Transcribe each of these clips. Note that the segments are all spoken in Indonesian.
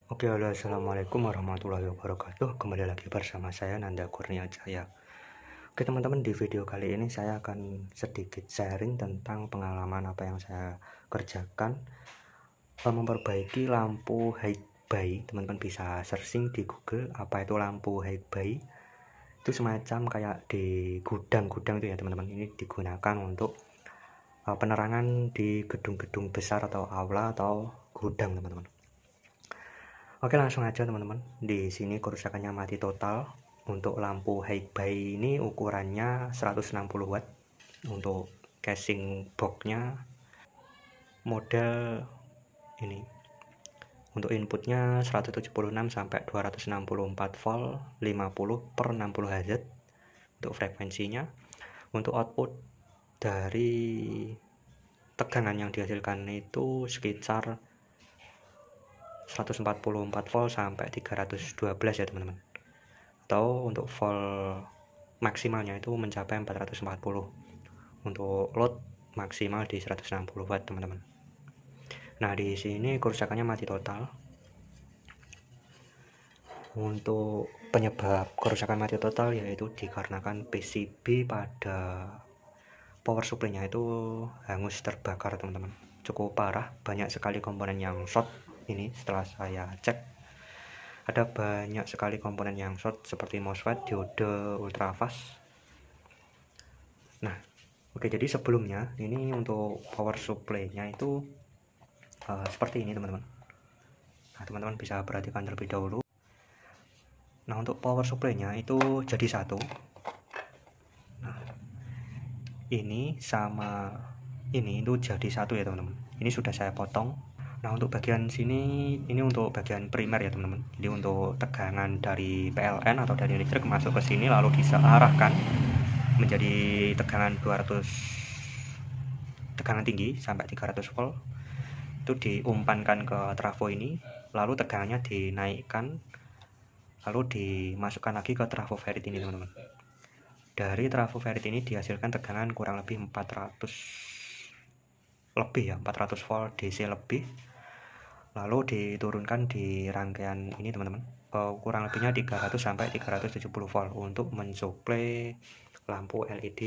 Oke, halo, assalamualaikum warahmatullahi wabarakatuh. Kembali lagi bersama saya Nanda Kurnia Jaya. Oke teman-teman, di video kali ini saya akan sedikit sharing tentang pengalaman apa yang saya kerjakan memperbaiki lampu high bay. Teman-teman bisa searching di Google apa itu lampu high bay. Itu semacam kayak di gudang-gudang itu ya teman-teman. Ini digunakan untuk penerangan di gedung-gedung besar atau aula atau gudang teman-teman. Oke, langsung aja teman-teman. Di sini kerusakannya mati total. Untuk lampu high bay ini ukurannya 160 watt. Untuk casing boxnya model ini. Untuk inputnya 176 sampai 264 volt 50 per 60 Hz untuk frekuensinya. Untuk output dari tegangan yang dihasilkan itu sekitar 144 volt sampai 312 ya teman-teman. Atau untuk volt maksimalnya itu mencapai 440. Untuk load maksimal di 160 watt teman-teman. Nah, di sini kerusakannya mati total. Untuk penyebab kerusakan mati total yaitu dikarenakan PCB pada power supply-nya itu hangus terbakar teman-teman. Cukup parah, banyak sekali komponen yang short. Ini setelah saya cek ada banyak sekali komponen yang short seperti MOSFET, diode, ultrafast. Nah, oke, jadi sebelumnya ini untuk power supply-nya itu seperti ini teman-teman. Nah, teman-teman bisa perhatikan terlebih dahulu. Nah, untuk power supply-nya itu jadi satu. Nah, ini sama ini itu jadi satu ya teman-teman. Ini sudah saya potong. Nah, untuk bagian sini ini untuk bagian primer ya teman-teman. Jadi untuk tegangan dari PLN atau dari listrik masuk ke sini lalu diarahkan menjadi tegangan 200 tegangan tinggi sampai 300 volt. Itu diumpankan ke trafo ini, lalu tegangannya dinaikkan lalu dimasukkan lagi ke trafo ferit ini teman-teman. Dari trafo ferit ini dihasilkan tegangan kurang lebih 400 lebih ya, 400 volt DC lebih. Lalu diturunkan di rangkaian ini teman-teman, kurang lebihnya 300 sampai 370 volt untuk mensuplai lampu LED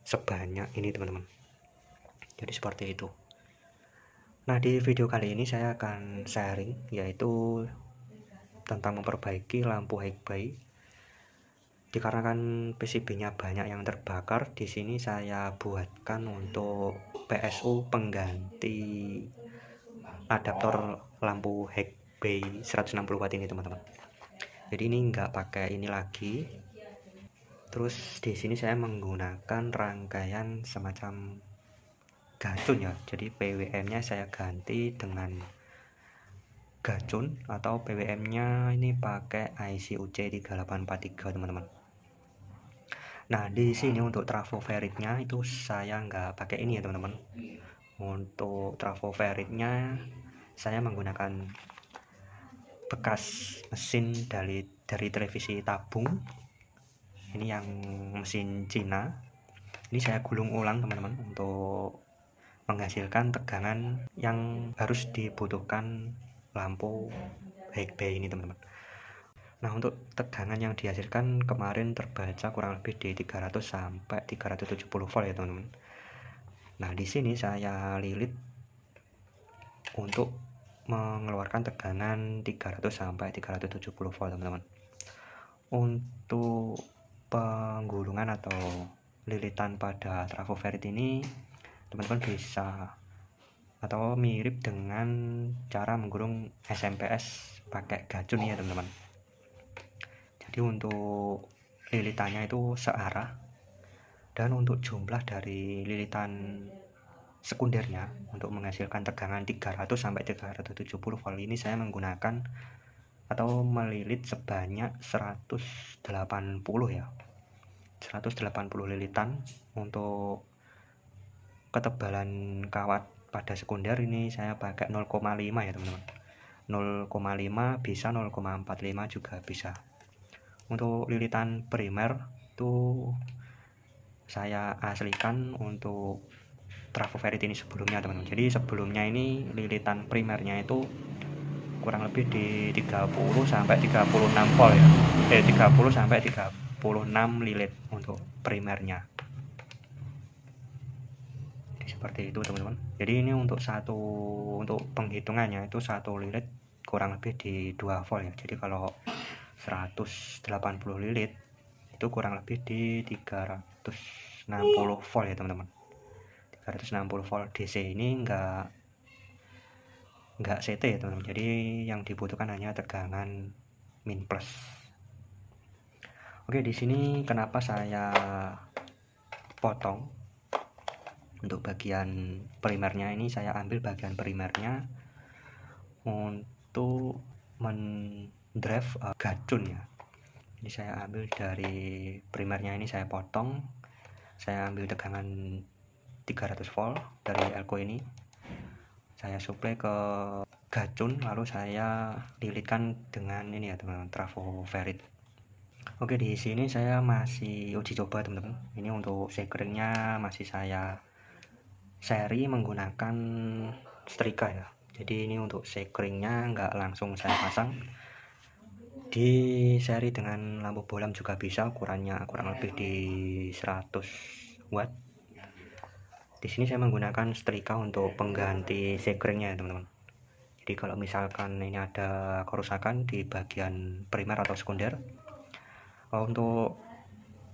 sebanyak ini teman-teman. Jadi seperti itu. Nah, di video kali ini saya akan sharing yaitu tentang memperbaiki lampu high bay. Dikarenakan PCB-nya banyak yang terbakar, di sini saya buatkan untuk PSU pengganti adaptor lampu high bay 160 watt ini teman-teman. Jadi ini enggak pakai ini lagi. Terus di sini saya menggunakan rangkaian semacam gacun ya. Jadi PWM-nya saya ganti dengan gacun atau PWM-nya ini pakai IC UC3843 teman-teman. Nah, di sini untuk trafo feritnya itu saya nggak pakai ini ya teman-teman. Untuk trafo feritnya saya menggunakan bekas mesin dari televisi tabung. Ini yang mesin Cina. Ini saya gulung ulang teman-teman untuk menghasilkan tegangan yang harus dibutuhkan lampu high bay ini teman-teman. Nah, untuk tegangan yang dihasilkan kemarin terbaca kurang lebih di 300 sampai 370 volt ya teman-teman. Nah, di sini saya lilit untuk mengeluarkan tegangan 300 sampai 370 volt teman-teman. Untuk penggulungan atau lilitan pada trafo ferit ini teman-teman bisa atau mirip dengan cara menggulung SMPS pakai gacun ya teman-teman. Jadi untuk lilitannya itu searah, dan untuk jumlah dari lilitan sekundernya untuk menghasilkan tegangan 300 sampai 370 volt ini saya menggunakan atau melilit sebanyak 180 ya. 180 lilitan. Untuk ketebalan kawat pada sekunder ini saya pakai 0,5 ya teman-teman. 0,5 bisa, 0,45 juga bisa. Untuk lilitan primer itu saya aslikan untuk trafo ferit ini sebelumnya teman-teman. Jadi sebelumnya ini lilitan primernya itu kurang lebih di 30 sampai 36 volt ya. 30 sampai 36 lilit untuk primernya. Seperti itu teman-teman. Jadi ini untuk penghitungannya itu 1 lilit kurang lebih di 2 volt ya. Jadi kalau 180 lilit itu kurang lebih di 360 volt ya teman-teman. 360 volt DC ini enggak CT ya teman-teman. Jadi yang dibutuhkan hanya tegangan min plus. Oke, di sini kenapa saya potong untuk bagian primernya ini, saya ambil bagian primernya untuk mendrive gacun ya. Jadi saya ambil dari primernya ini, saya potong, saya ambil tegangan 300 volt dari elko ini, saya suplai ke gacun, lalu saya lilitkan dengan ini ya teman-teman, trafo ferit. Oke, di sini saya masih uji coba teman-teman. Ini untuk sekeringnya masih saya seri menggunakan setrika ya. Jadi ini untuk sekeringnya nggak langsung saya pasang, di seri dengan lampu bohlam juga bisa, ukurannya kurang lebih di 100 watt. Di sini saya menggunakan setrika untuk pengganti sekeringnya ya teman-teman. Jadi kalau misalkan ini ada kerusakan di bagian primer atau sekunder, untuk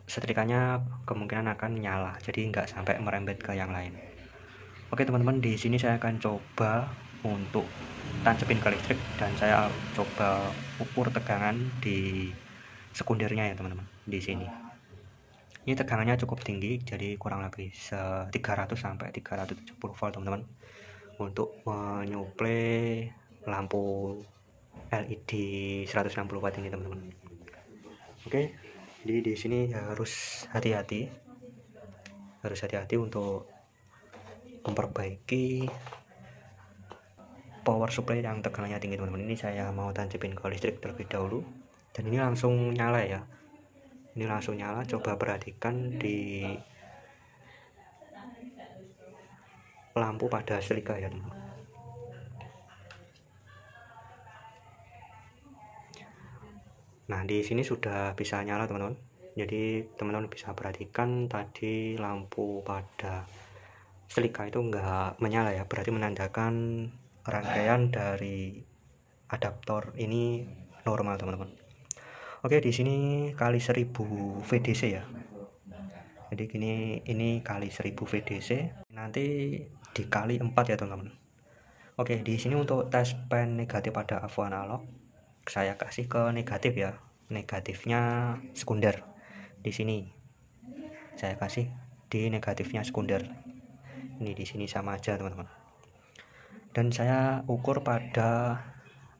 setrikanya kemungkinan akan nyala, jadi nggak sampai merembet ke yang lain. Oke teman-teman, di sini saya akan coba untuk tancepin ke listrik dan saya coba ukur tegangan di sekundernya ya teman-teman. Di sini ini tegangannya cukup tinggi, jadi kurang lebih 300 sampai 370 volt teman-teman, untuk menyuplai lampu LED 160 watt ini teman-teman. Oke, jadi di sini harus hati-hati untuk memperbaiki power supply yang tegangannya tinggi teman-teman. Ini saya mau tancapin ke listrik terlebih dahulu, dan ini langsung nyala ya. Ini langsung nyala, coba perhatikan di lampu pada setrika ya teman-teman. Nah, di sini sudah bisa nyala teman-teman. Jadi teman-teman bisa perhatikan tadi lampu pada setrika itu enggak menyala ya, berarti menandakan rangkaian dari adaptor ini normal teman-teman. Oke, di sini kali 1000 VDC ya. Jadi ini kali 1000 VDC, nanti dikali 4 ya teman-teman. Oke, di sini untuk tes pen negatif pada AVO analog, saya kasih ke negatif ya, negatifnya sekunder. Di sini saya kasih di negatifnya sekunder. Ini di sini sama aja teman-teman. Dan saya ukur pada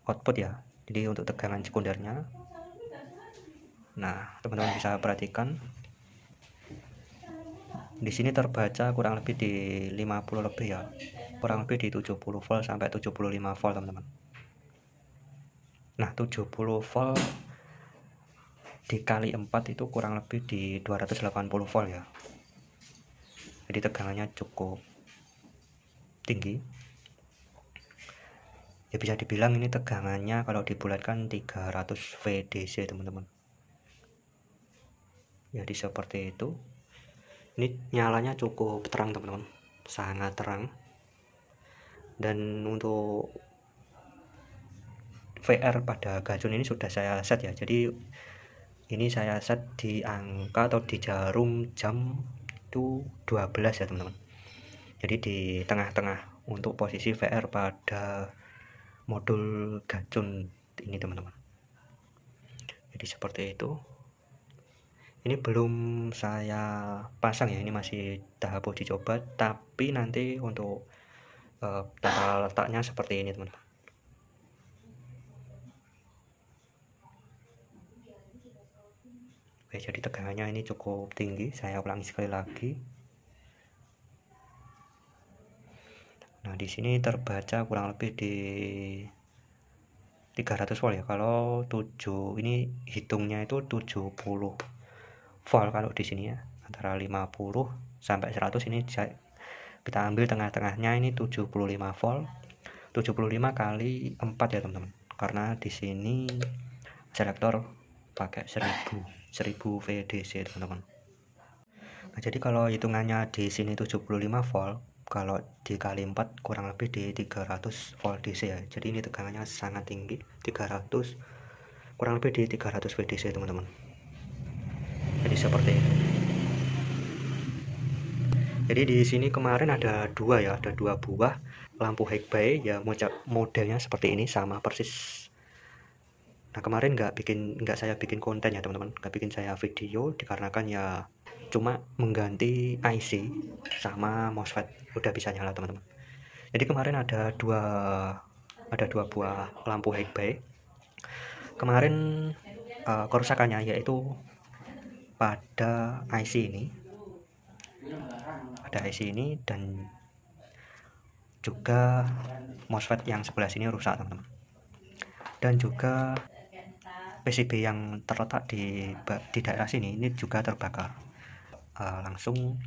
output ya. Jadi untuk tegangan sekundernya. Nah, teman-teman bisa perhatikan di sini terbaca kurang lebih di 50 lebih ya. Kurang lebih di 70 volt sampai 75 volt teman-teman. Nah, 70 volt dikali 4 itu kurang lebih di 280 volt ya. Jadi tegangannya cukup tinggi. Ya bisa dibilang ini tegangannya kalau dibulatkan 300 VDC teman-teman. Jadi seperti itu. Ini nyalanya cukup terang teman-teman, sangat terang. Dan untuk VR pada gacun ini sudah saya set ya. Jadi ini saya set di angka atau di jarum jam itu 12 ya teman-teman. Jadi di tengah-tengah untuk posisi VR pada modul gacun ini teman-teman. Jadi seperti itu. Ini belum saya pasang ya, ini masih tahap uji coba, tapi nanti untuk tata letaknya seperti ini teman-teman. Oke, jadi tegangannya ini cukup tinggi, saya ulangi sekali lagi. Nah, di sini terbaca kurang lebih di 300 volt ya. Kalau 7 ini hitungnya itu 70 volt kalau di sini ya. Antara 50 sampai 100 ini kita ambil tengah-tengahnya, ini 75 volt. 75 kali 4 ya teman-teman. karena di sini selektor pakai 1000 VDC teman-teman. Nah, jadi kalau hitungannya di sini 75 volt, kalau dikali 4 kurang lebih di 300 volt DC ya. Jadi ini tegangannya sangat tinggi, 300 kurang lebih di 300 VDC teman-teman. Jadi seperti ini. Jadi di sini kemarin ada dua buah lampu high-bay ya, modelnya seperti ini, sama persis. Nah, kemarin nggak saya bikin konten ya teman-teman, nggak bikin saya video dikarenakan ya cuma mengganti IC sama MOSFET udah bisa nyala teman-teman. Jadi kemarin ada dua buah lampu high-bay. Kemarin kerusakannya yaitu pada IC ini, dan juga MOSFET yang sebelah sini rusak teman-teman, dan juga PCB yang terletak di daerah sini ini juga terbakar. Langsung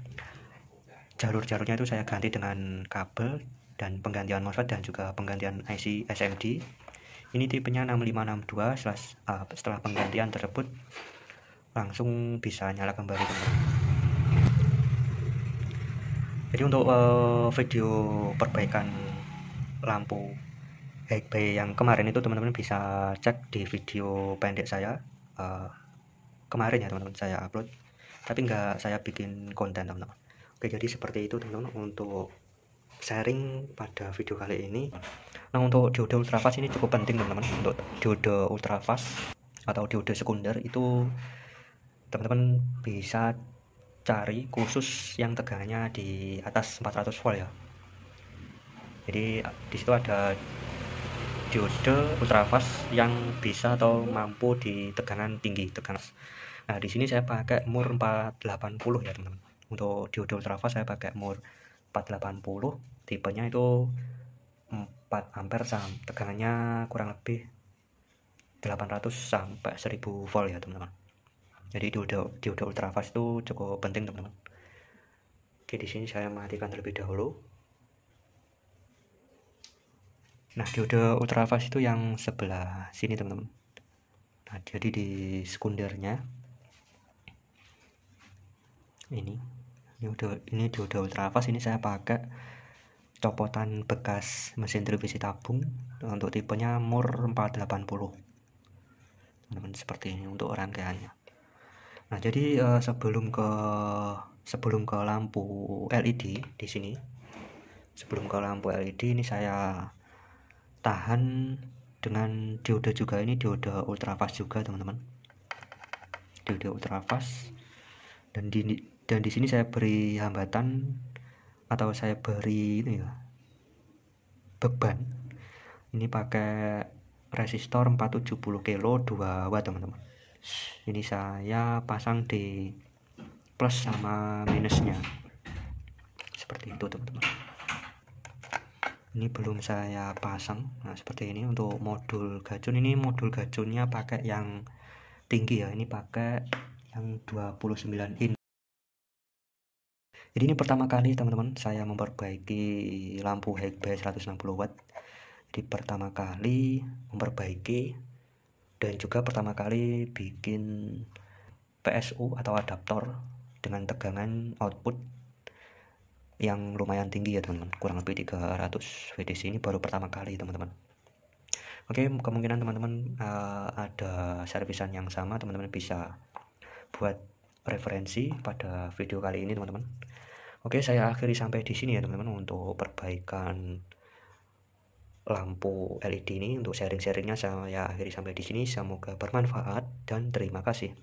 jalur-jalurnya itu saya ganti dengan kabel dan penggantian MOSFET dan juga penggantian IC SMD. Ini tipenya 6562. Setelah penggantian tersebut langsung bisa nyala kembali teman-teman. Jadi untuk video perbaikan lampu high-bay yang kemarin itu teman-teman bisa cek di video pendek saya kemarin ya teman-teman, saya upload tapi nggak saya bikin konten teman-teman. Oke, jadi seperti itu teman-teman untuk sharing pada video kali ini. Nah, untuk diode ultrafast ini cukup penting teman-teman. Untuk diode ultrafast atau diode sekunder itu teman-teman bisa cari khusus yang tegangannya di atas 400 volt ya. Jadi di situ ada diode ultrafast yang bisa atau mampu di tegangan tinggi, Nah, di sini saya pakai mur 480 ya teman-teman. Untuk diode ultrafast saya pakai mur 480, tipenya itu 4 ampere, tegangannya kurang lebih 800 sampai 1000 volt ya teman-teman. Jadi diode ultrafast itu cukup penting teman-teman. Oke, di sini saya matikan terlebih dahulu. Nah, diode ultrafast itu yang sebelah sini teman-teman. Nah, jadi di sekundernya ini diode ultrafast ini saya pakai copotan bekas mesin televisi tabung untuk tipenya mur 480 teman-teman, seperti ini untuk rangkaiannya. Nah, jadi sebelum ke lampu LED di sini, sebelum ke lampu LED ini saya tahan dengan diode juga, ini diode ultrafast juga teman-teman, diode ultrafast. Dan di sini saya beri hambatan atau saya beri ini ya, beban. Ini pakai resistor 470 kilo 2 watt teman-teman. Ini saya pasang di plus sama minusnya seperti itu teman-teman. Ini belum saya pasang. Nah, seperti ini untuk modul gacun. Ini modul gacunnya pakai yang tinggi ya, ini pakai yang 29 in. Jadi ini pertama kali teman-teman saya memperbaiki lampu high-bay 160 watt. Jadi pertama kali memperbaiki dan juga pertama kali bikin PSU atau adaptor dengan tegangan output yang lumayan tinggi ya teman-teman, kurang lebih 300 VDC. Ini baru pertama kali teman-teman. Oke, kemungkinan teman-teman ada servisan yang sama, teman-teman bisa buat referensi pada video kali ini teman-teman. Oke, saya akhiri sampai di sini ya teman-teman untuk perbaikan lampu LED ini. Untuk sharing-sharingnya saya akhiri sampai di sini. Semoga bermanfaat dan terima kasih.